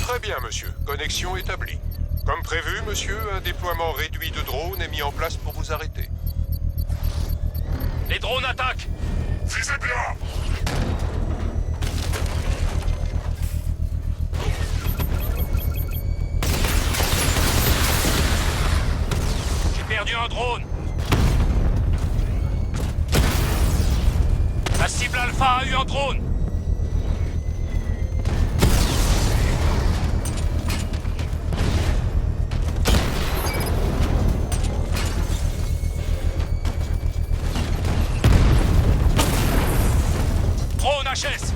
Très bien, monsieur. Connexion établie. Comme prévu, monsieur, un déploiement réduit de drones est mis en place pour vous arrêter. Les drones attaquent! Visez bien! J'ai perdu un drone! La cible Alpha a eu un drone! Drone HS!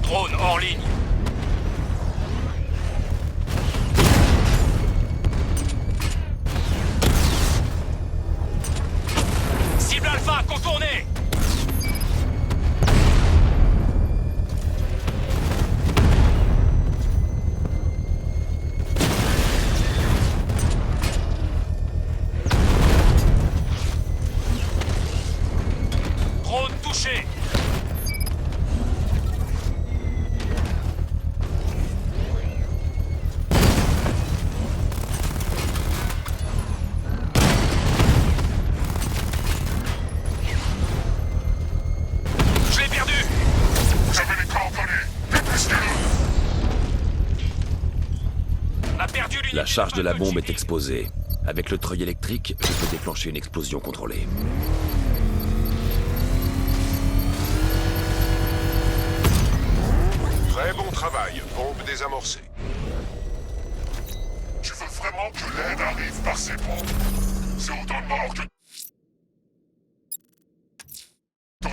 Drone hors ligne. Cible Alpha contournée. Drone touché. Je l'ai perdu. J'avais les coordonnées! Dépêchez-le! On a perdu l'unité. La charge de la bombe est civile. exposée. Avec le treuil électrique, je peux déclencher une explosion contrôlée. Très bon travail. Bombe désamorcée. Je veux vraiment que l'aide arrive par ces ponts. C'est autant de morts que...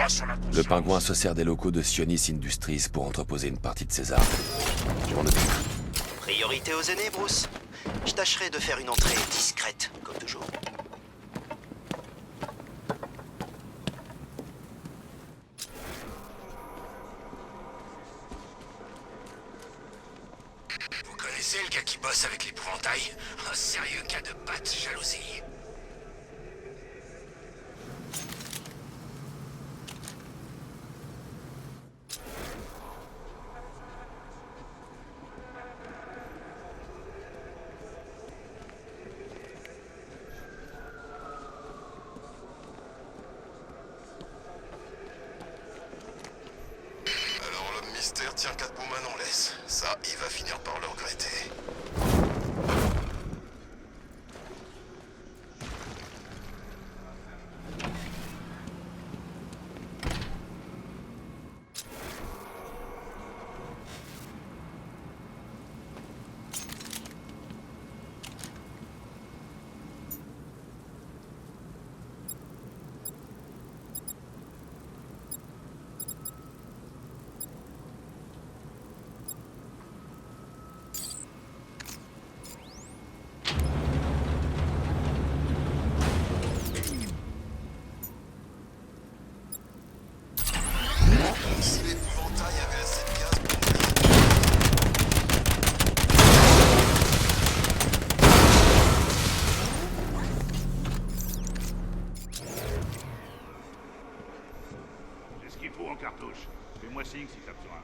Sur la Le conscience. pingouin se sert des locaux de Sionis Industries pour entreposer une partie de ses armes. Je m'en occupe. Priorité aux aînés, Bruce. Je tâcherai de faire une entrée discrète, comme toujours. Vous connaissez le gars qui bosse avec l'épouvantail? Un sérieux cas de patte jalousie. Alors l'homme mystère tient Catwoman en laisse. Ça, il va finir par le regretter. Si l'épouvantail avait assez de gaz pour... J'ai ce qu'il faut en cartouche. Fais-moi signe si t'as besoin.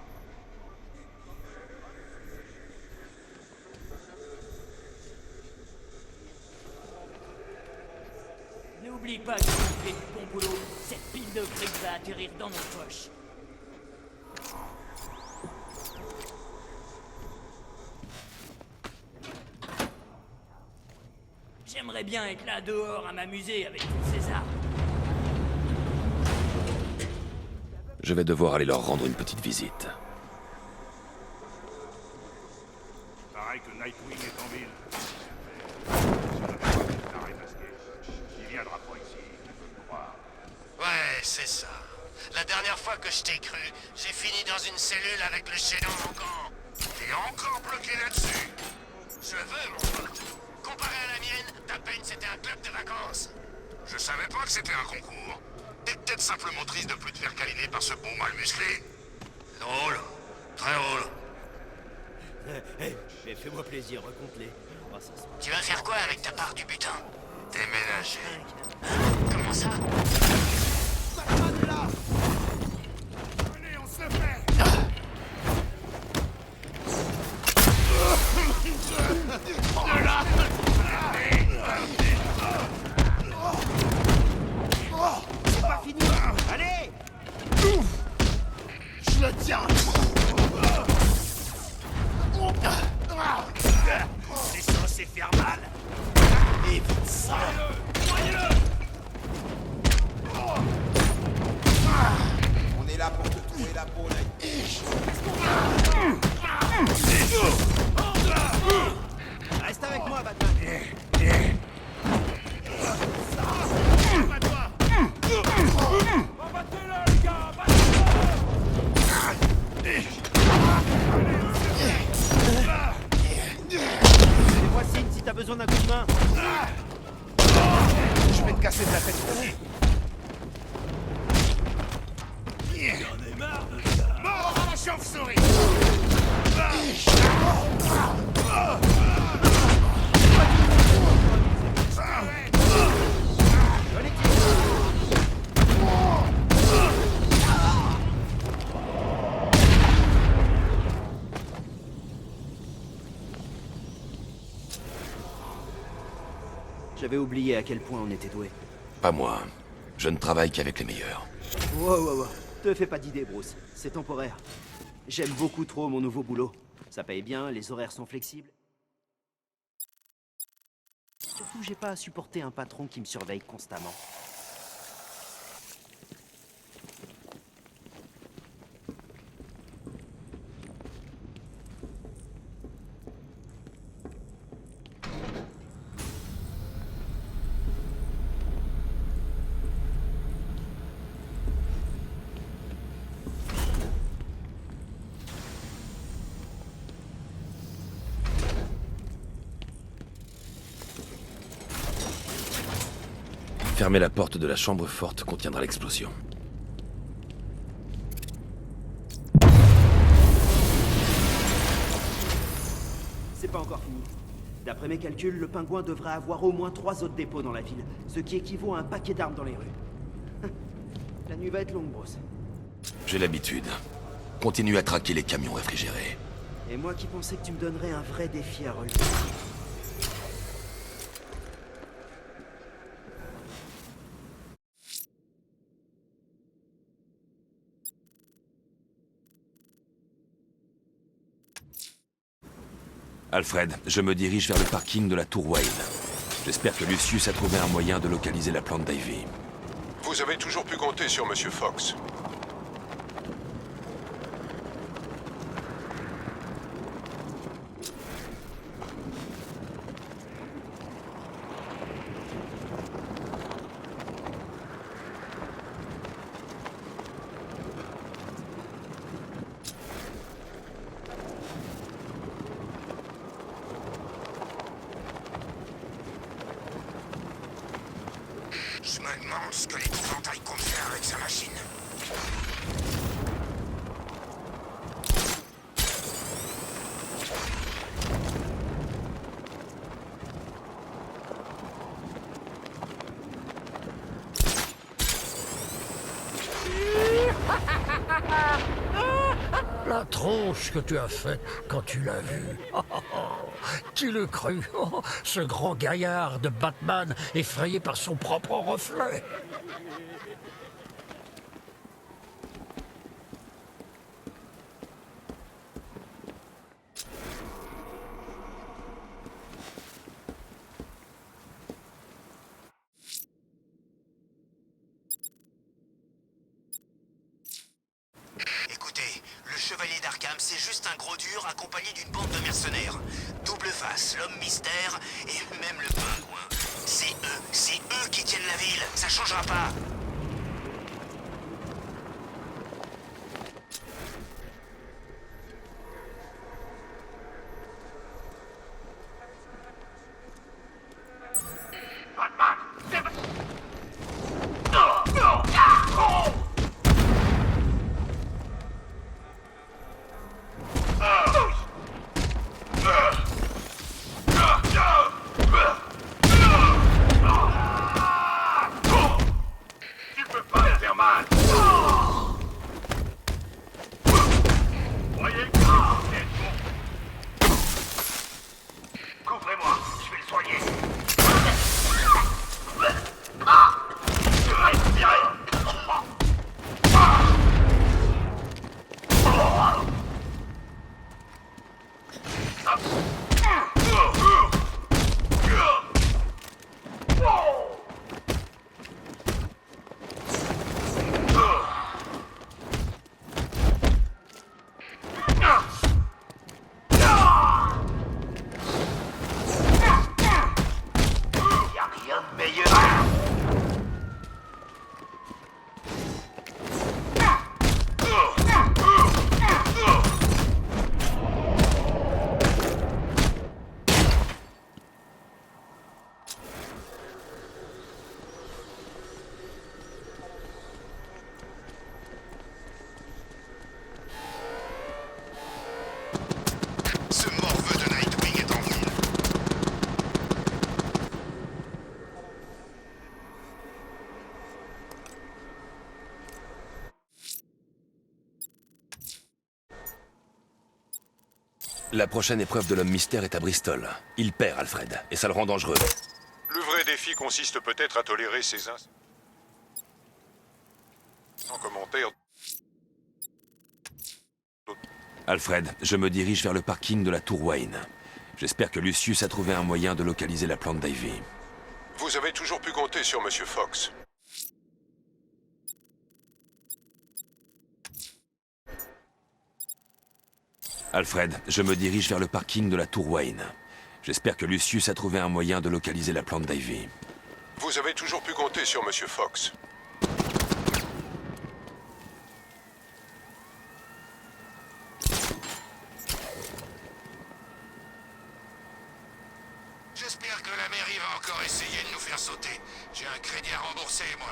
N'oublie pas que si on fait du bon boulot, cette pile de briques va atterrir dans nos poches. J'aimerais bien être là dehors à m'amuser avec toutes ces armes. Je vais devoir aller leur rendre une petite visite. Pareil que Nightwing est en ville. Il viendra pas ici, tu peux me croire. Ouais, c'est ça. La dernière fois que je t'ai cru, j'ai fini dans une cellule avec le chien dans mon camp. encore bloqué là-dessus. Je veux, mon pote. Comparé à la mienne, ta peine c'était un club de vacances. Je savais pas que c'était un concours. T'es peut-être simplement triste de plus te faire câliner par ce bon mal musclé. Drôle. Très drôle. Mais fais-moi plaisir, raconte-les. Oh, ça sent- Tu vas faire quoi avec ta part du butin? Déménager. Comment ça? Allez, on se le fait. C'est pas fini. Allez. Je le tiens. C'est censé faire mal. Évite ça. On est là pour te trouver la peau, là. Reste avec moi, Batman. Fais-moi signe si t'as besoin d'un coup de main. Je vais te casser de la tête. Mort à la chauve-souris. J'avais oublié à quel point on était doués. Pas moi. Je ne travaille qu'avec les meilleurs. Wow. Te fais pas d'idée, Bruce. C'est temporaire. J'aime beaucoup trop mon nouveau boulot. Ça paye bien, les horaires sont flexibles. Surtout, j'ai pas à supporter un patron qui me surveille constamment. Fermer la porte de la chambre forte contiendra l'explosion. C'est pas encore fini. D'après mes calculs, le pingouin devrait avoir au moins 3 autres dépôts dans la ville, ce qui équivaut à un paquet d'armes dans les rues. La nuit va être longue, Bruce. J'ai l'habitude. Continue à traquer les camions réfrigérés. Et moi qui pensais que tu me donnerais un vrai défi à relever. Alfred, je me dirige vers le parking de la Tour Wayne. J'espère que Lucius a trouvé un moyen de localiser la plante d'Ivy. Vous avez toujours pu compter sur Monsieur Fox. Je me demande ce que l'épouvantail compte faire avec sa machine. La tronche que tu as faite quand tu l'as vu. Qui le crut? Ce grand gaillard de Batman effrayé par son propre reflet. Écoutez, le Chevalier d'Arkham, c'est juste un gros dur accompagné d'une bande de mercenaires. Double face, l'homme mystère et même le pingouin. C'est eux qui tiennent la ville, ça changera pas. La prochaine épreuve de l'homme mystère est à Bristol. Il perd, Alfred, et ça le rend dangereux. Le vrai défi consiste peut-être à tolérer ces sans commentaire. Alfred, je me dirige vers le parking de la Tour Wayne. J'espère que Lucius a trouvé un moyen de localiser la plante d'Ivy. Vous avez toujours pu compter sur Monsieur Fox. Alfred, je me dirige vers le parking de la Tour Wayne. J'espère que Lucius a trouvé un moyen de localiser la plante d'Ivy. Vous avez toujours pu compter sur Monsieur Fox. J'espère que la mairie va encore essayer de nous faire sauter. J'ai un crédit à rembourser, moi.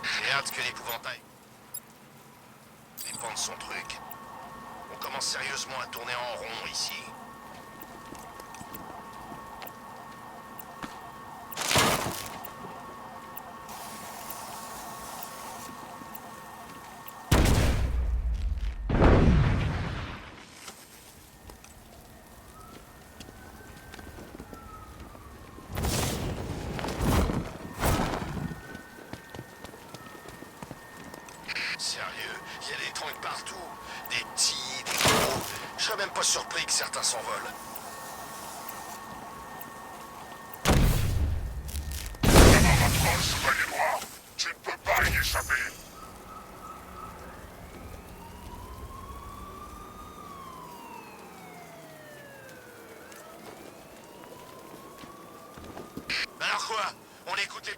J'ai hâte que l'épouvantail dépende de son truc. On commence sérieusement à tourner en rond ici. Sérieux, il y a des trucs partout. Des petits, des gros. Je serais même pas surpris que certains s'envolent. Camarade chevalier noir, tu ne peux pas y échapper. Alors quoi? On écoute les...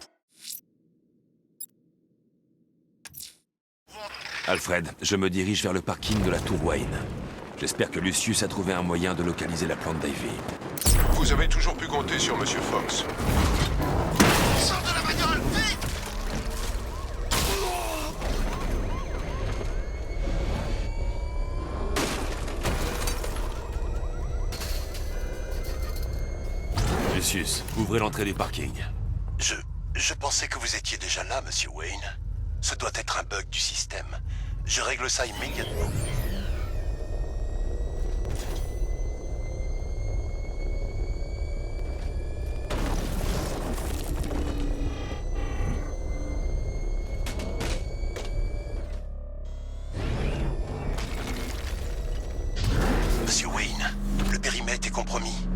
Alfred, je me dirige vers le parking de la Tour Wayne. J'espère que Lucius a trouvé un moyen de localiser la plante d'Ivy. Vous avez toujours pu compter sur Monsieur Fox. Sors de la bagnole, vite! Lucius, ouvrez l'entrée du parking. Je pensais que vous étiez déjà là, Monsieur Wayne. Ce doit être un bug du système. Je règle ça immédiatement. Monsieur Wayne, le périmètre est compromis.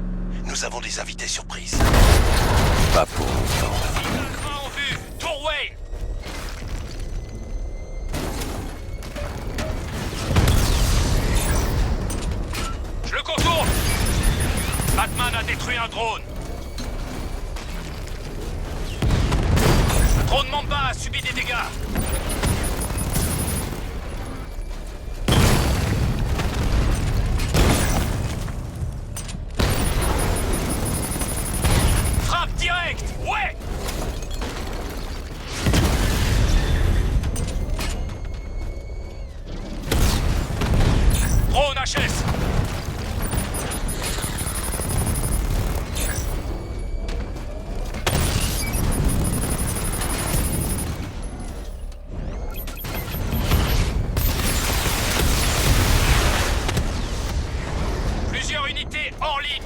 Nous avons des invités surprises. Pas pour longtemps. En vue, Tour Wayne. Je le contourne. Batman a détruit un drone. Le drone Mamba a subi des dégâts. Frappe direct. Ouais. Drone HS. Plusieurs unités en ligne.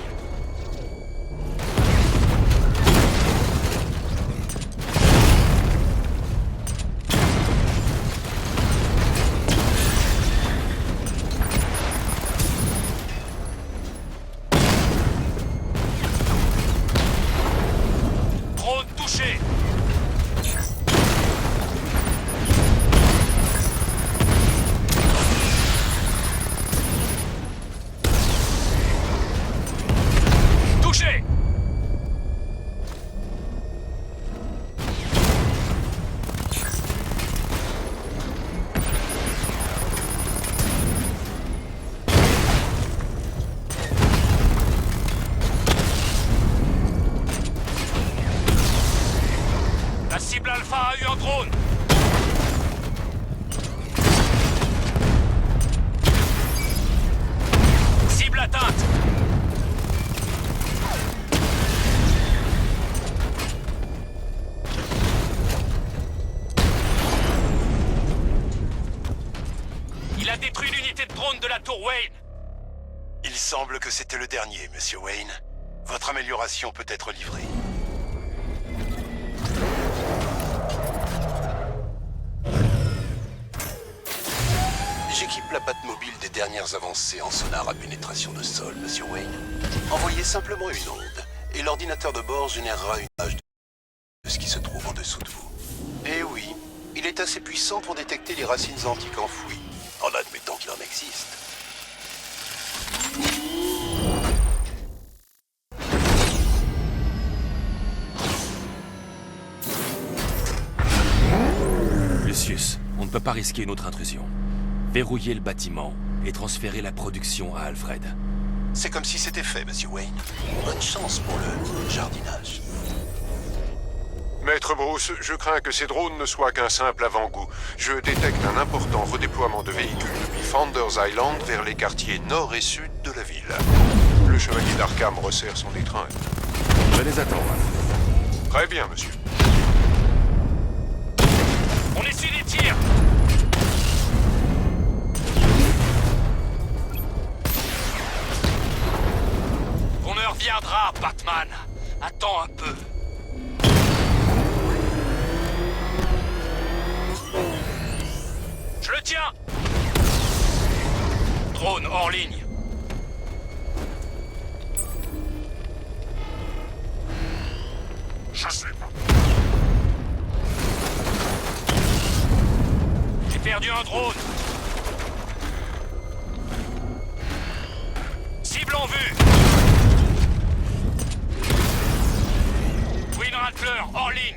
tour Wayne. Il semble que c'était le dernier, Monsieur Wayne. Votre amélioration peut être livrée. J'équipe la Batmobile des dernières avancées en sonar à pénétration de sol, Monsieur Wayne. Envoyez simplement une onde, et l'ordinateur de bord générera une image de ce qui se trouve en dessous de vous. Et oui, il est assez puissant pour détecter les racines antiques enfouies, en admettant qu'il en existe. Lucius, on ne peut pas risquer une autre intrusion. Verrouiller le bâtiment et transférer la production à Alfred. C'est comme si c'était fait, Monsieur Wayne. Bonne chance pour le jardinage. Maître Bruce, je crains que ces drones ne soient qu'un simple avant-goût. Je détecte un important redéploiement de véhicules depuis Founders Island vers les quartiers nord et sud de la ville. Le chevalier d'Arkham resserre son étreinte. Je les attends. Très bien, monsieur. On essuie des tirs. Ton heure viendra, Batman. Attends un peu. Je le tiens. Drone hors ligne. Je sais pas. J'ai perdu un drone. Cible en vue. Twin Rattler hors ligne.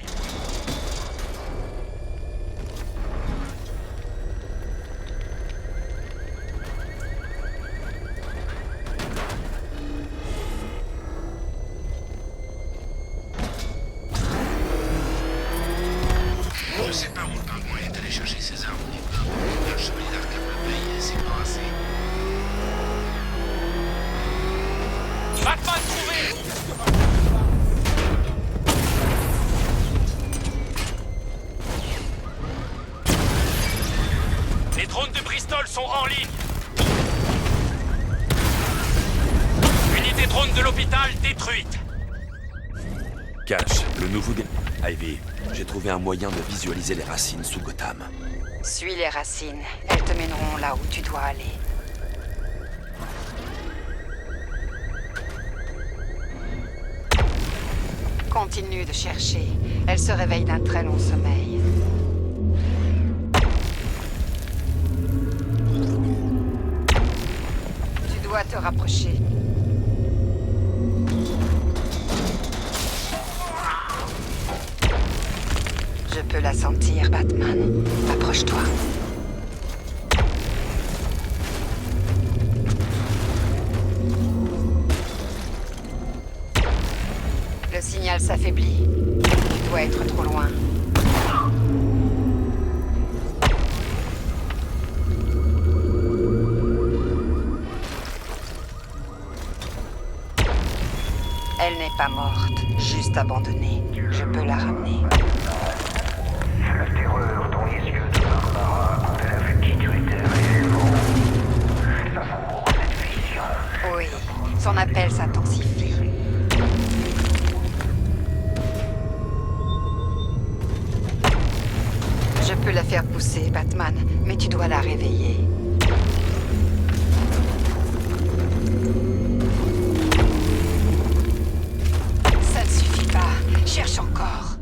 Je sais pas où le pingouin est allé chercher ses armes. Le chevalier d'Arkham le paye, c'est pas assez. Batman trouvé. Les drones de Bristol sont en ligne. Unité drone de l'hôpital détruite. Cash, le nouveau dé... Ivy, j'ai trouvé un moyen de visualiser les racines sous Gotham. Suis les racines. Elles te mèneront là où tu dois aller. Continue de chercher. Elle se réveille d'un très long sommeil. Tu dois te rapprocher. Je peux la sentir, Batman. Approche-toi. Le signal s'affaiblit. Tu dois être trop loin. Elle n'est pas morte, juste abandonnée. Je peux la ramener. La terreur dans les yeux de Barbara quand elle a vu qui tu étais réellement. Ça vaut cette vision. Oui, son appel s'intensifie. Je peux la faire pousser, Batman, mais tu dois la réveiller. Ça ne suffit pas. Cherche encore.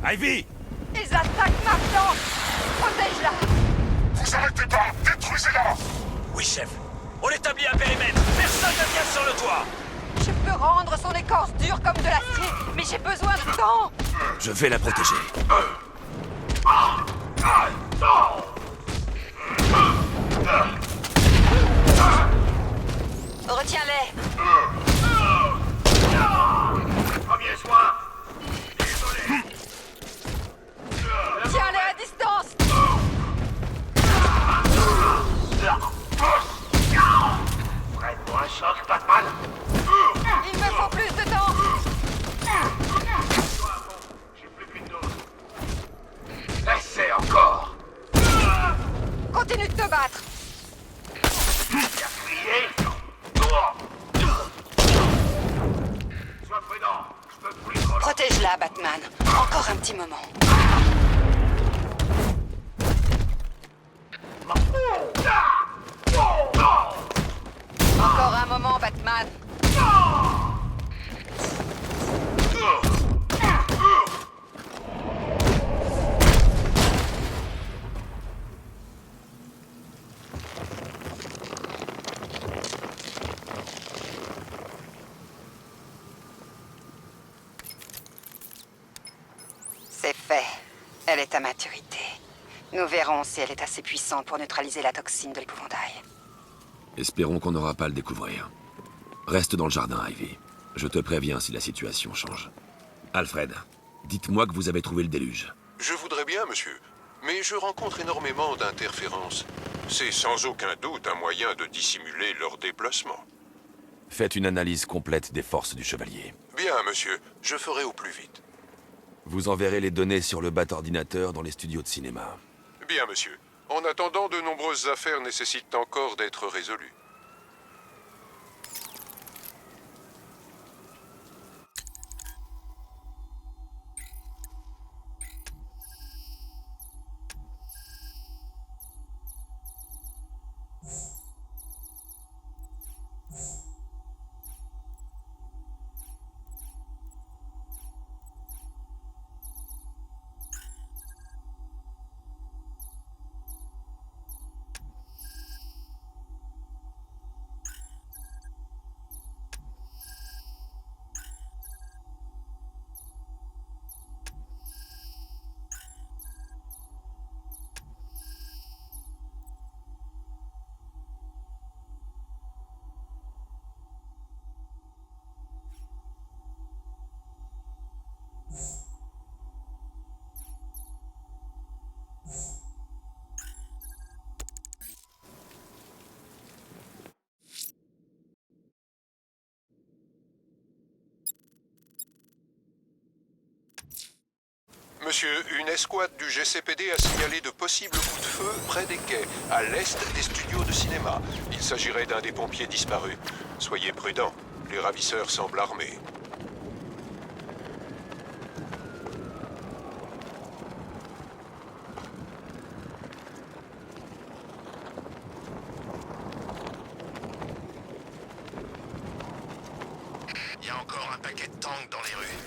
Ivy! Ils attaquent maintenant! Protège-la! Vous arrêtez pas! Détruisez-la! Oui, chef. On établit un périmètre. Personne ne vient sur le toit. Je peux rendre son écorce dure comme de l'acier, mais j'ai besoin de temps. Je vais la protéger. Retiens-les. Premier soin. Désolé. Tiens-les à distance. Prête-moi un choc, Batman. Il me faut plus de temps. J'ai plus qu'une dose. Essaie encore. Continue de te battre. Bien crié. Sois prudent. Je peux plus trop. Protège-la, Batman. Encore un petit moment. Encore un moment, Batman. C'est fait. Elle est à maturité. Nous verrons si elle est assez puissante pour neutraliser la toxine de l'épouvantail. Espérons qu'on n'aura pas à le découvrir. Reste dans le jardin, Ivy. Je te préviens si la situation change. Alfred, dites-moi que vous avez trouvé le déluge. Je voudrais bien, monsieur. Mais je rencontre énormément d'interférences. C'est sans aucun doute un moyen de dissimuler leur déplacement. Faites une analyse complète des forces du Chevalier. Bien, monsieur. Je ferai au plus vite. Vous enverrez les données sur le bat ordinateur dans les studios de cinéma. Bien, monsieur. En attendant, de nombreuses affaires nécessitent encore d'être résolues. Monsieur, une escouade du GCPD a signalé de possibles coups de feu près des quais, à l'est des studios de cinéma. Il s'agirait d'un des pompiers disparus. Soyez prudents, les ravisseurs semblent armés. Il y a encore un paquet de tanks dans les rues.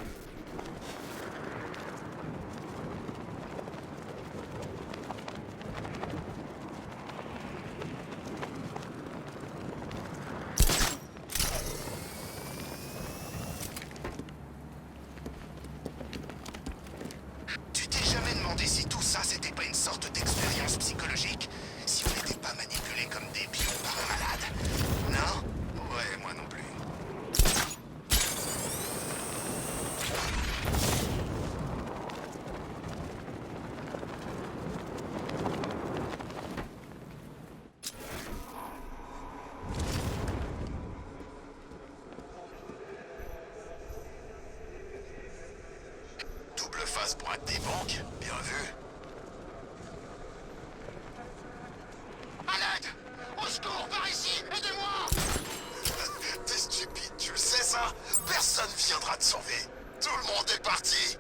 Tu t'es jamais demandé si tout ça c'était pas une sorte d'expérience psychologique? Si on n'était pas manipulés comme des pions par un malade? Non? Ouais, moi non plus. Double face braque des banques, bien vu. À l'aide! Au secours, par ici! Aidez-moi! T'es stupide, tu le sais ça? Personne viendra te sauver. Tout le monde est parti.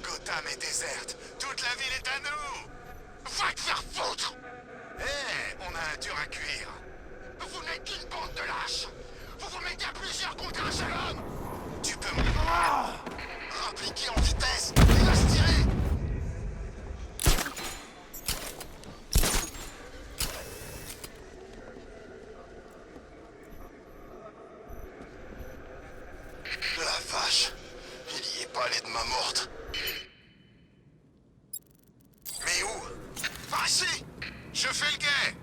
Gotham est déserte. Toute la ville est à nous. Va te faire foutre! Hé, on a un dur à cuire. Vous n'êtes qu'une bande de lâches. Vous vous mettez à plusieurs contre un seul homme. Tu peux me... Impliqué en vitesse. Il va se tirer. Je fais le guet.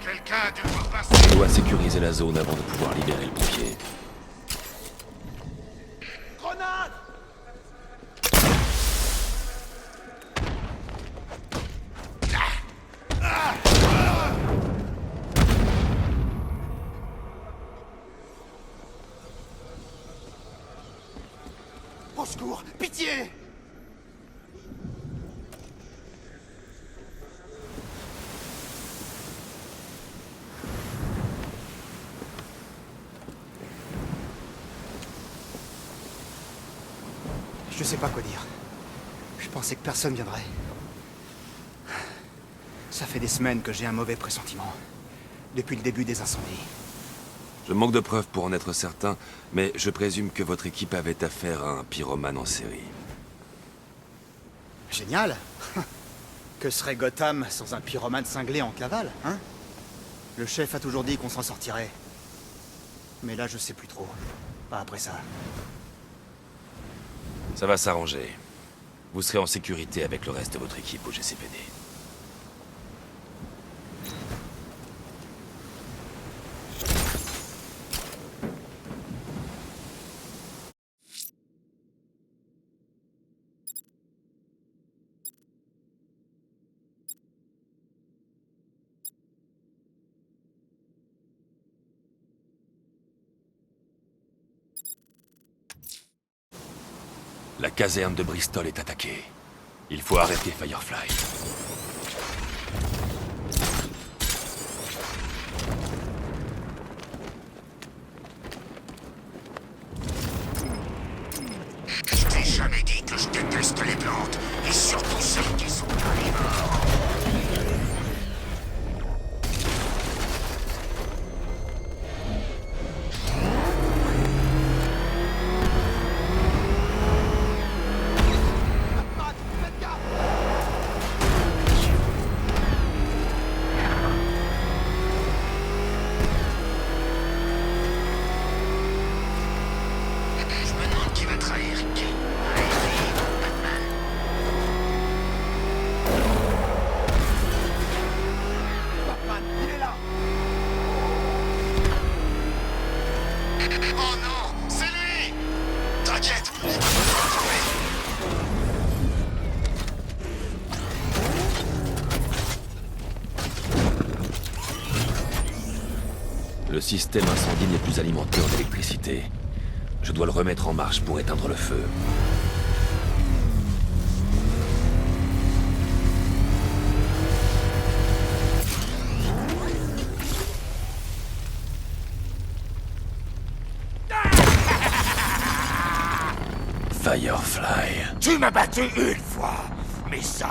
Quelqu'un a dû voir passer. On doit sécuriser la zone avant de pouvoir libérer le pompier. Grenade! Au secours! Pitié! Je sais pas quoi dire. Je pensais que personne viendrait. Ça fait des semaines que j'ai un mauvais pressentiment. Depuis le début des incendies. Je manque de preuves pour en être certain, mais je présume que votre équipe avait affaire à un pyromane en série. Génial! Que serait Gotham sans un pyromane cinglé en cavale, hein? Le chef a toujours dit qu'on s'en sortirait. Mais là, je sais plus trop. Pas après ça. Ça va s'arranger. Vous serez en sécurité avec le reste de votre équipe au GCPD. La caserne de Bristol est attaquée. Il faut arrêter Firefly. Je t'ai jamais dit que je déteste les plantes, et surtout celles qui sont carnivores. Je me demande qui va trahir qui. Ivy ou Batman. Batman, il est là! Oh non, c'est lui! T'inquiète, il va pas le retrouver. Le système incendie n'est plus alimenté en électricité. Je dois le remettre en marche pour éteindre le feu. Firefly. Tu m'as battu une fois, mais ça,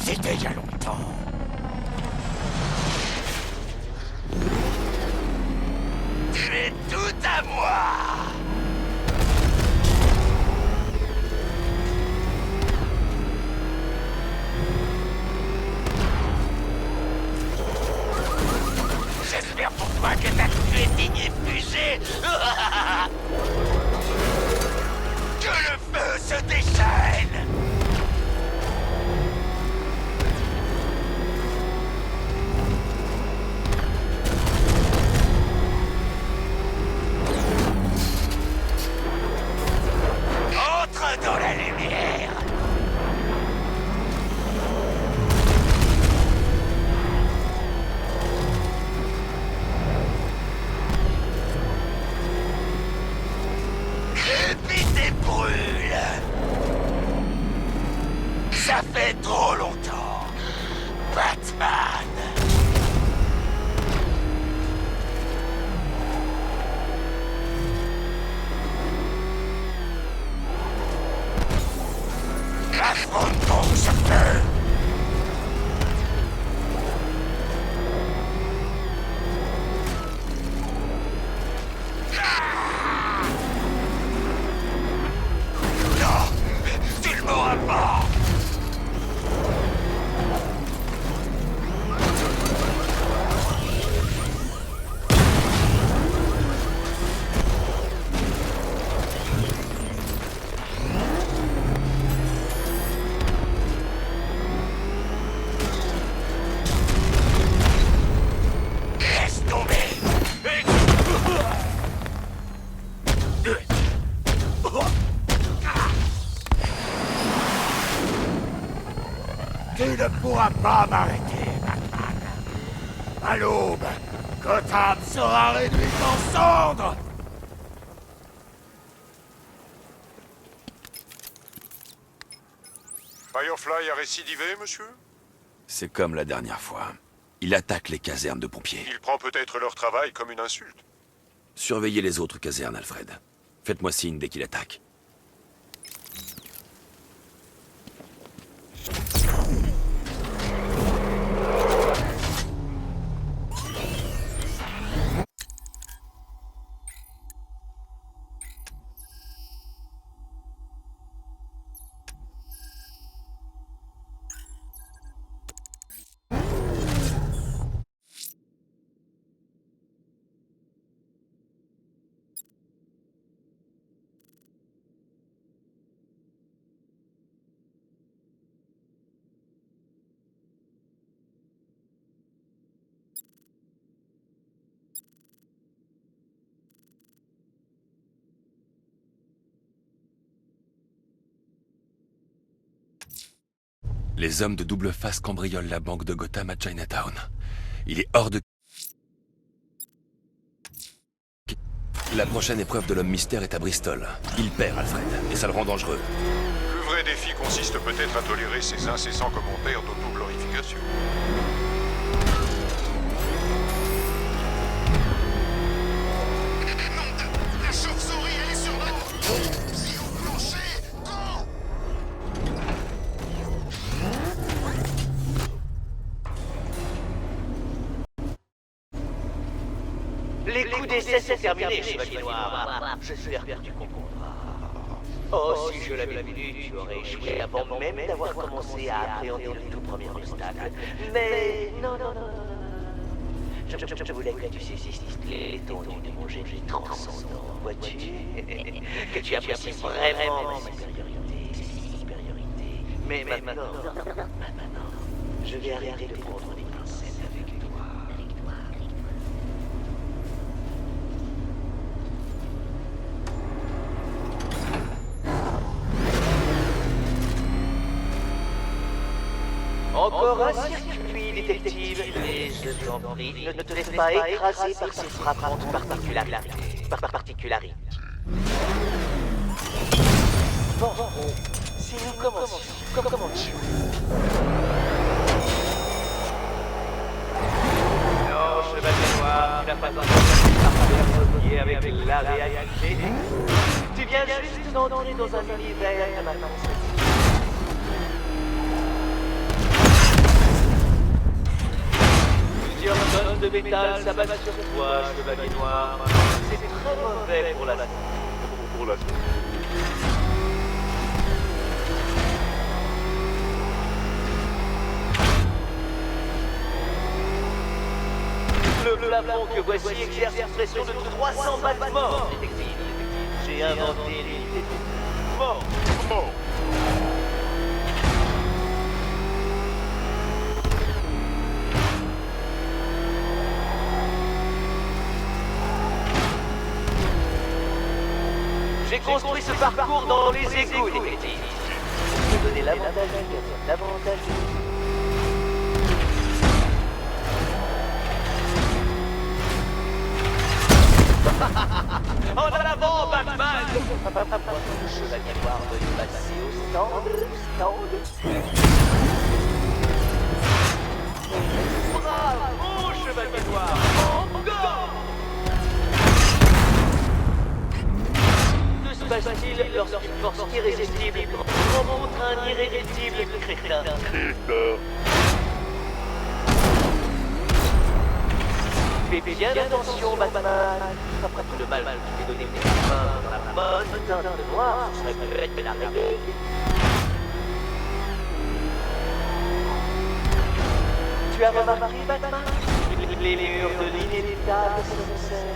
c'était il y a longtemps. Tu es tout à moi! J'espère pour toi que ta queue est digne et fusée. Que le feu se déchaîne. Entre dans la lumière. ne pourra pas m'arrêter, Batman. À l'aube, Gotham sera réduite en cendres. Firefly a récidivé, monsieur? C'est comme la dernière fois. Il attaque les casernes de pompiers. Il prend peut-être leur travail comme une insulte. Surveillez les autres casernes, Alfred. Faites-moi signe dès qu'il attaque. Les hommes de double face cambriolent la banque de Gotham à Chinatown. Il est hors de... La prochaine épreuve de l'homme mystère est à Bristol. Il perd, Alfred, et ça le rend dangereux. Le vrai défi consiste peut-être à tolérer ces incessants commentaires d'autoglorification. La chauve-souris, elle est sur nous! Si vous planchez, go! Les coups d'essai sont terminés, Chevalier Noir. J'espère que tu comprendras. Oh, si je l'avais voulu, tu aurais échoué avant même d'avoir commencé à appréhender le tout premier obstacle. Mais non. Je voulais que tu saisisses l'étendue de mon génie transcendant, vois-tu? Que tu apprécies vraiment ma supériorité. Mais maintenant, je vais arrêter de prendre des pincettes avec toi. Encore un circuit, détective. Et je t'en prie, ne te laisse pas écraser par ces frappantes particularités. Bon, si nous commencions, commencions. Non, Chevalier Noir, tu n'as pas encore parler avec la réalité. Tu viens juste d'entrer dans un univers à ma pensée. Plusieurs tonnes de métal s'abattent sur toi, Chevalier Noir. C'est très mauvais pour la santé. Le plafond que voici exerce une pression de 300 battements, détective. J'ai inventé l'unité de mort. J'ai construit ce parcours dans les égouts, détective. Je vais donner l'avantage du gaz, l'avantage du... En avant, Batman! Le chevalier noir veut passer au stand. Bravo, chevalier noir! Encore! Que se passe-t-il lorsqu'une force irrésistible rencontre un irréductible crétin? Fais bien attention, Batman. Après tout le mal que tu t'es donné tes mains dans la bonne teinte de noir, ce serait peut-être la règle. Tu as remarqué, Batman? Les murs de l'inévitable sur le sol.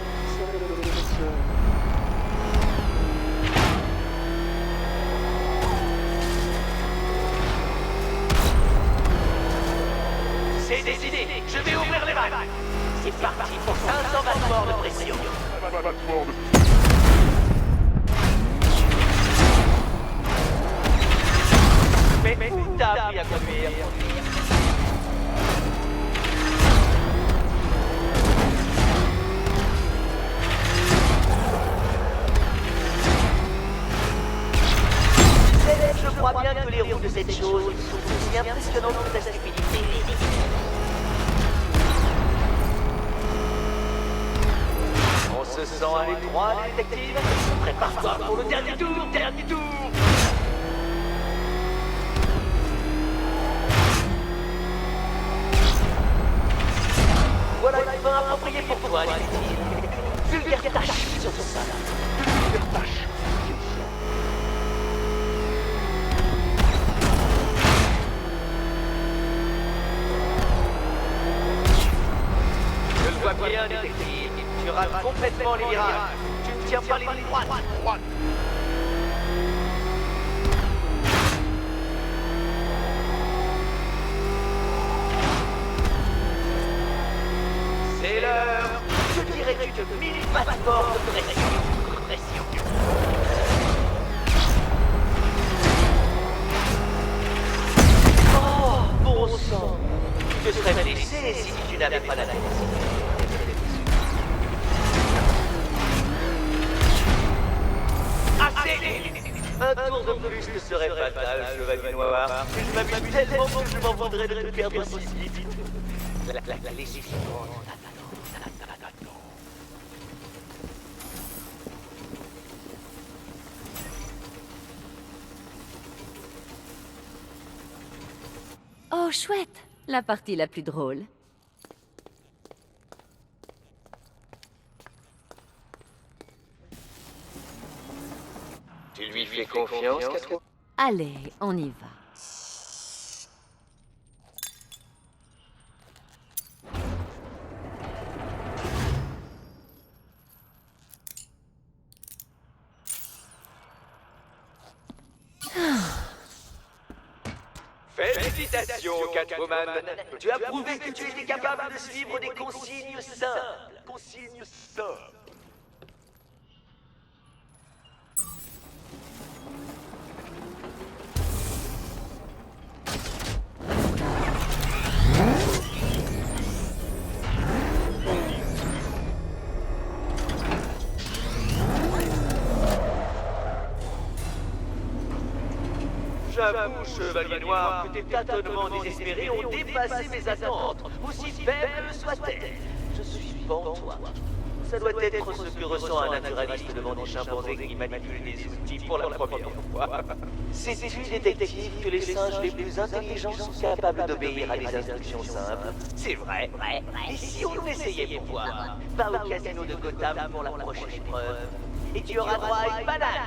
C'est décidé, je vais ouvrir les vannes. C'est parti pour 500 battements de pression. Mais où t'as appris à conduire? sens à l'étroit, détective? Prépare-toi pour le dernier tour, dernier tour! Voilà une fin appropriée pour toi, dit-il. Vulgaire tâche sur ton sol. Vulgaire tâche. Je le vois bien, détective. Tu rates complètement les virages. Tu ne tiens pas les lignes droites. C'est l'heure. Je dirais que tu te mets pas fort de pression. Oh, bon sang. Tu te serais blessé si tu n'avais pas la tête. Assez. Un tour de plus te serait fatal, chevalier noir. Je m'amuse tellement que je m'en voudrais de te perdre si vite. La laissez suivante. Oh, chouette! La partie la plus drôle. Tu lui fais confiance, Catherine? Allez, on y va. Félicitations, Catwoman. Tu as prouvé que tu étais capable de suivre des consignes simples. Consignes simples. J'avoue, chevalier noir, que tes tâtonnements désespérés ont dépassé mes attentes, aussi faibles soient-elles. Je suis devant toi. Ça doit être ce que ressent un naturaliste devant des chimpanzés qui manipulent des outils pour la première fois. Sais-tu, détective, que les singes les plus intelligents sont capables d'obéir à des instructions simples? C'est vrai. Et si on essayait pour voir? Va au casino de Gotham pour la prochaine épreuve. Et tu auras droit à une banane.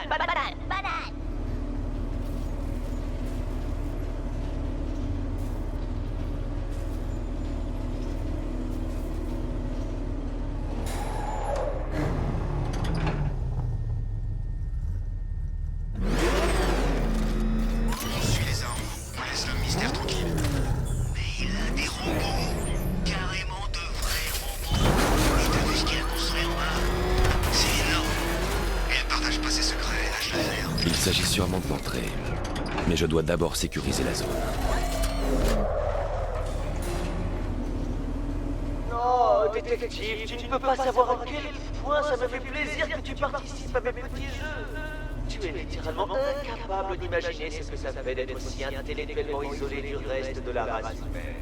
Il s'agit sûrement de l'entrée, mais je dois d'abord sécuriser la zone. Non, détective, tu ne peux pas savoir à quel point ça me fait plaisir que tu participes à mes petits jeux. Tu es littéralement incapable d'imaginer ce que ça fait d'être aussi intellectuellement isolé du reste de la race humaine.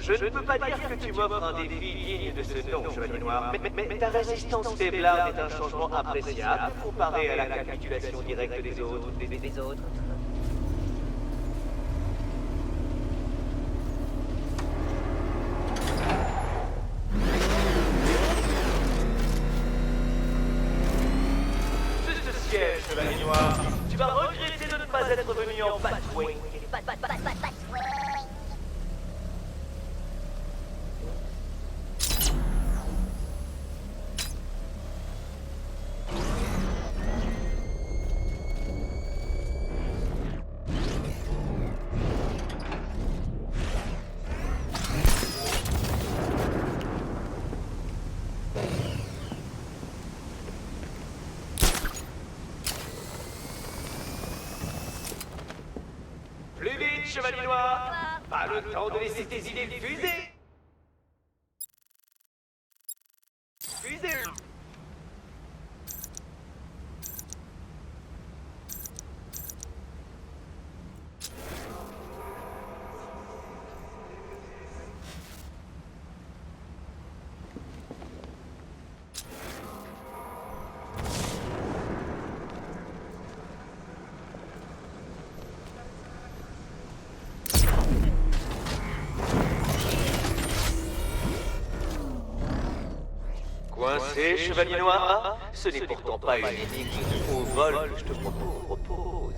Je ne peux pas dire que tu m'offres un défi digne de ce nom, chevalier noir, mais ta résistance faiblarde est un changement appréciable comparé à la capitulation directe des autres. Des autres. Chevalier noir, tu vas regretter de ne pas être venu en Batwing. Plus vite, chevalier noir! Pas le temps de laisser tes idées fuser! Fuser! Coincé, chevalier noir? Ce n'est pourtant pas une énigme au vol que je te propose.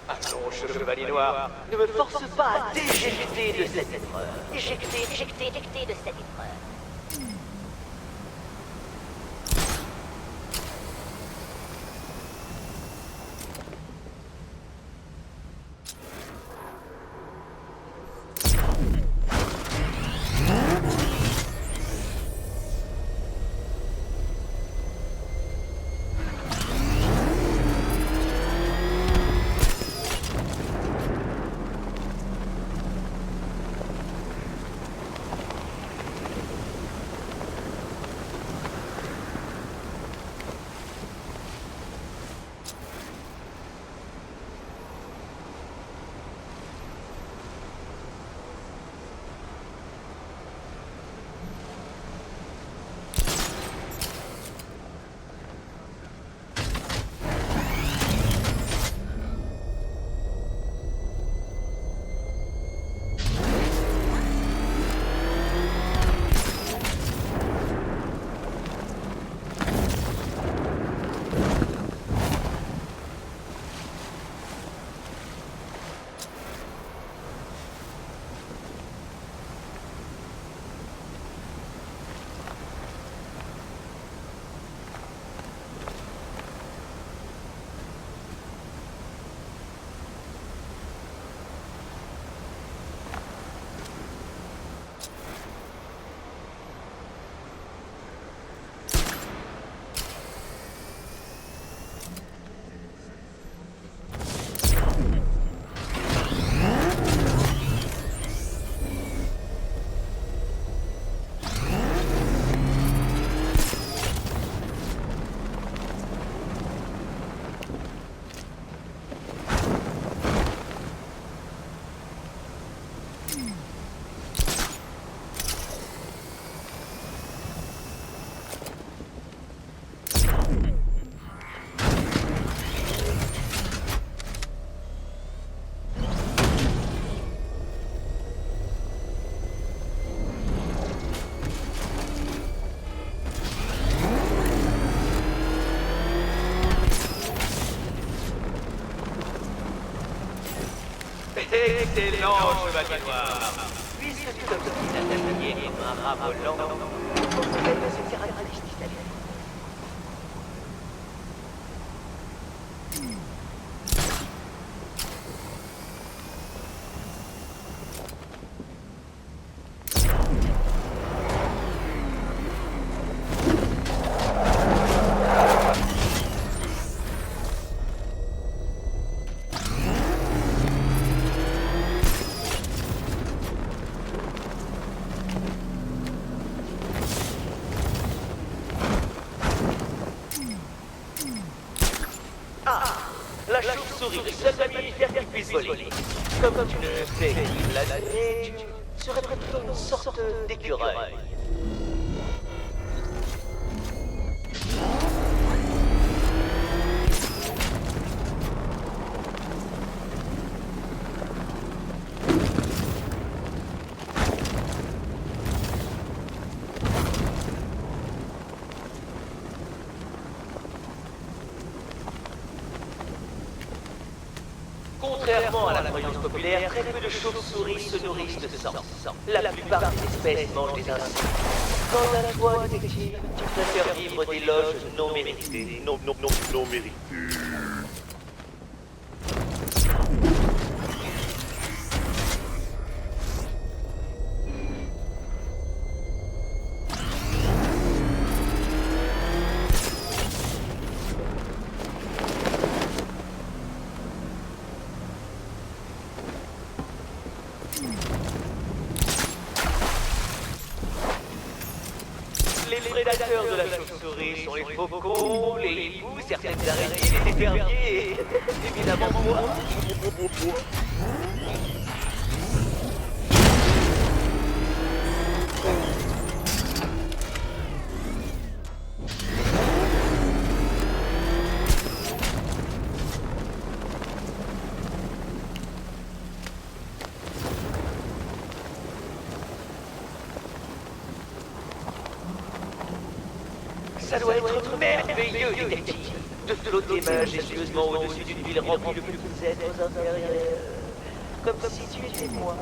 Allons, chevalier noir, ne me force pas à déjecter de cette épreuve. Éjecter de cette épreuve. Excellent, chevalier noir. Puisque tu t'obstines à t'habiller comme un rat volant, pour ce caractéristique à lui. La chauve-souris, le seul mammifère qui puisse voler. Comme tu ne sais qui l'a donné, tu serais plutôt une sorte d'écureuil. Contrairement à la croyance populaire, très peu de chauves-souris se nourrissent de sang. La plupart des espèces mangent des insectes. Quant à toi, détective, tu préfères vivre d'éloges non mérités. Non mérité. prédateurs de la chauve-souris sont les faucons, les hiboux, certaines araignées, les éperviers et évidemment moi. Ça doit être merveilleux, détective, de flotter majestueusement au-dessus d'une ville remplie de petits êtres inférieurs. Comme si tu étais moi.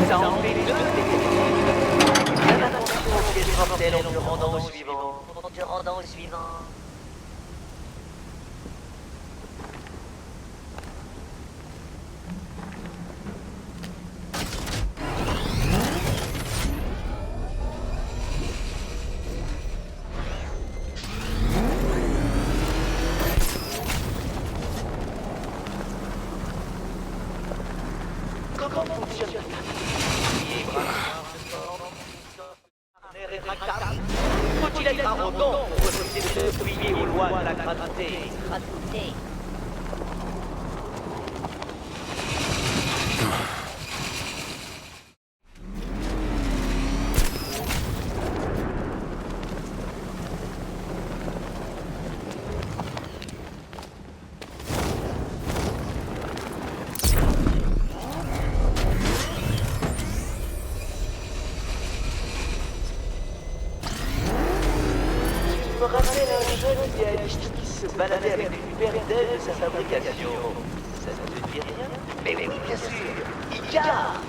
Ça en fait deux, détective. Bien attention au piège mortel en te rendant au suivant. En te rendant au suivant. Comment fonctionne la faut-il être arrogant pour refuser de se plier aux lois de la gravité? Je me rappelle un jeune idéaliste qui se baladait avec une paire d'ailes de sa fabrication. Ça ne te dit rien? Mais oui, bien sûr. Icar.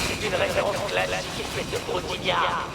C'est une référence classique faite de Brodinard.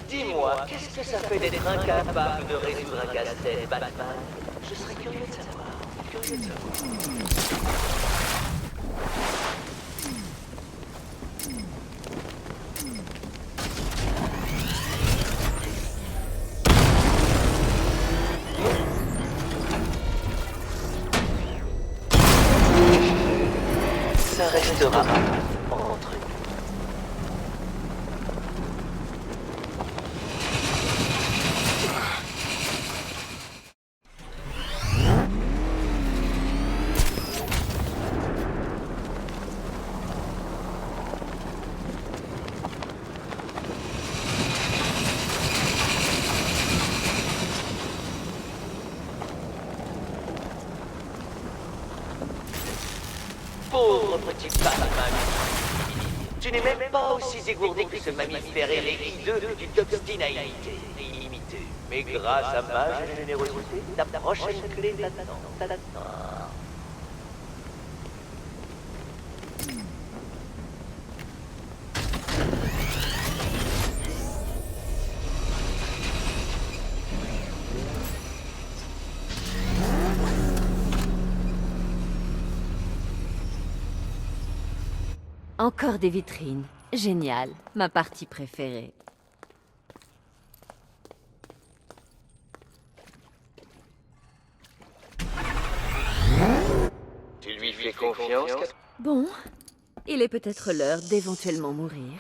Dis-moi, qu'est-ce que ça fait d'être incapable de résoudre un casse-tête, Batman? Je serais curieux de savoir. Ça restera entre nous. Pauvre petit Batman. Tu n'es même pas aussi dégourdé que ce mammifère ailé hideux d'une obstinalité illimitée. Mais grâce à ma générosité, ta prochaine clé t'attend. Encore des vitrines. Génial. Ma partie préférée. Tu lui fais confiance? Bon, il est peut-être l'heure d'éventuellement mourir.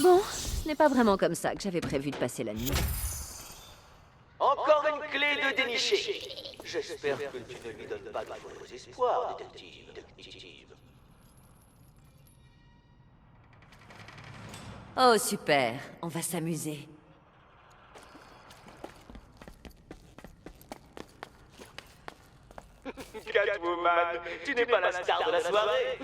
Bon, ce n'est pas vraiment comme ça que j'avais prévu de passer la nuit. Encore une clé de déni. déniché. J'espère que tu ne lui donnes pas de faux espoirs, détective. Oh, super. On va s'amuser. Catwoman, tu n'es pas la star de la soirée.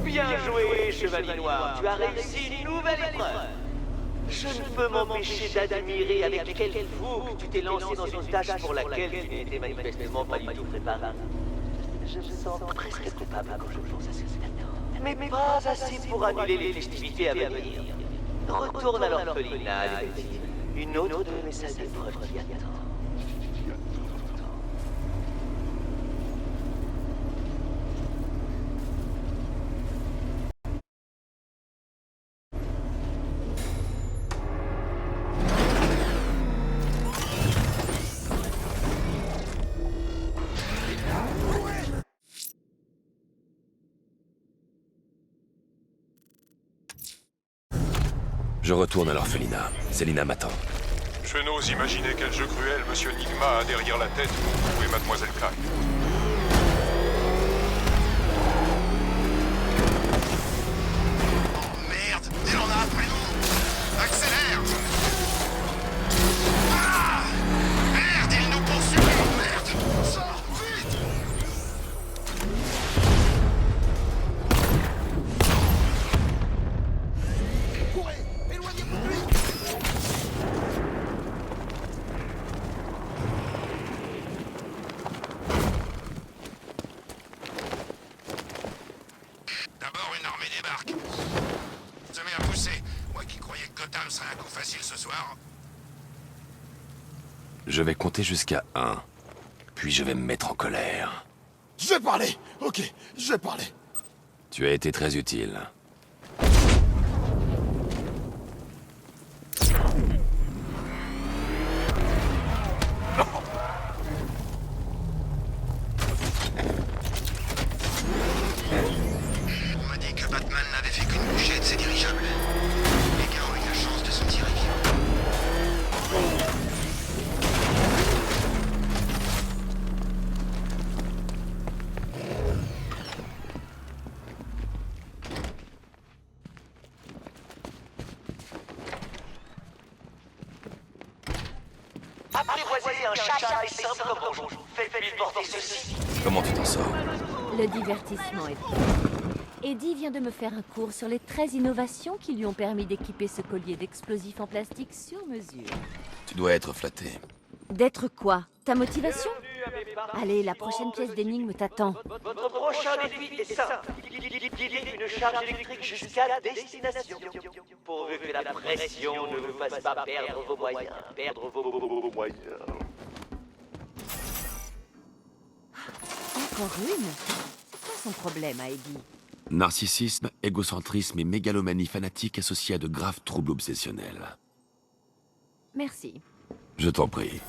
Bien joué, Chevalier Noir. Tu as réussi une nouvelle épreuve. Je ne peux m'empêcher d'admirer avec quel fougue tu t'es lancé dans une tâche pour laquelle tu n'étais manifestement pas du tout préparé. Je me sens presque coupable quand je pense à ce stade. Mais pas assez pour annuler les festivités à venir. Retourne à l'orphelinat, détective. Une autre de mes salles d'épreuves qui attend. Je retourne à l'orphelinat. Selina m'attend. Je n'ose imaginer quel jeu cruel Monsieur Nigma a derrière la tête pour trouver Mademoiselle Clark. Merde, il en a après nous. Accélère. Ah, merde, il nous poursuit. Merde, sors vite. D'abord, une armée débarque. Ça m'est à pousser. Moi qui croyais que Gotham serait un coup facile ce soir. Je vais compter jusqu'à 1. Puis je vais me mettre en colère. Je vais parler. Ok, je vais parler. Tu as été très utile. On m'a dit que Batman n'avait fait qu'une bouchée de ses dirigeables. Les gars ont eu la chance de s'en tirer vivants. Apprivoiser un chat est simple comme bonjour. Faites-lui porter ceci. Comment tu t'en sors? Le divertissement est fait. Eddie vient de me faire un cours sur les 13 innovations qui lui ont permis d'équiper ce collier d'explosifs en plastique sur mesure. Tu dois être flatté. D'être quoi? Ta motivation? Allez, la prochaine pièce d'énigme t'attend. Votre prochain défi est simple. Guider une charge électrique jusqu'à destination. Pourvu que la pression ne vous fasse pas perdre vos moyens. Perdre vos moyens. Encore une? C'est quoi son problème à Eddie? Narcissisme, égocentrisme et mégalomanie fanatique associés à de graves troubles obsessionnels. Merci. Je t'en prie.